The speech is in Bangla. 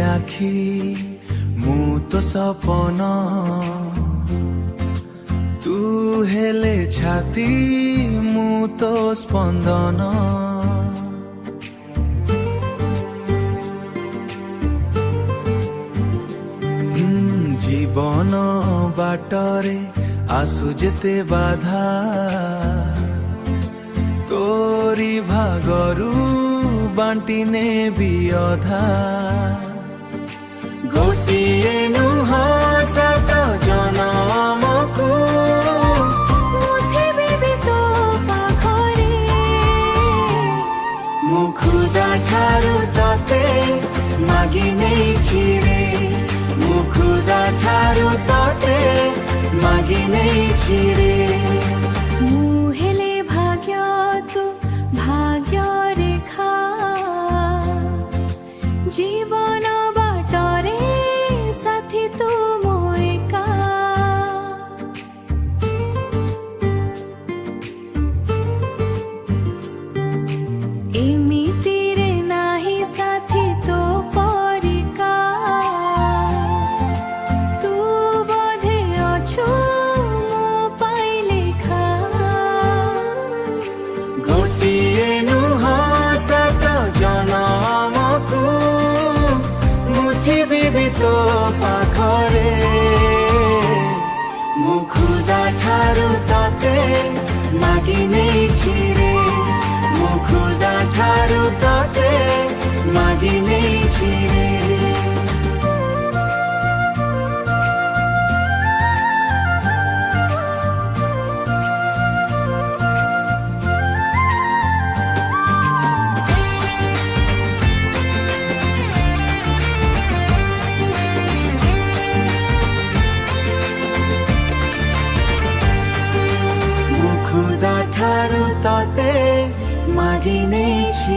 ଆଖି ମୁଁ ତ ସପନ ତୁ ହେଲେ ଛାତି ମୁଁ ତ ସ୍ପନ୍ଦନ জীবন বাটরে আসু যেতে বাধা তোরি ভাগরু বান্টি নেবি অধা গোটিয়ে নুহ সাত জনমকু মুখুদা ঠারু ততে মাগি নেইছি রে মুখুদা ঠারু ততে মাগি নেইছি রে মু হেলে ভাগ্য তু ভাগ্য রেখা জীবন বাটরে সাথী তু মো একা এমিতিরে নাহি সাথী তো পরিকা তু বোধে অছু মো পাই লেখা গোটিয়ে নুহ সাত জনমকু মুথিবি বি তো পাখরে মুখুদা ঠারু ততে মাগি নেইছি রে মুখুদা ঠারু ততে মাগি নেইছি রে মুখুদা ঠারু ততে মাগি নেইছি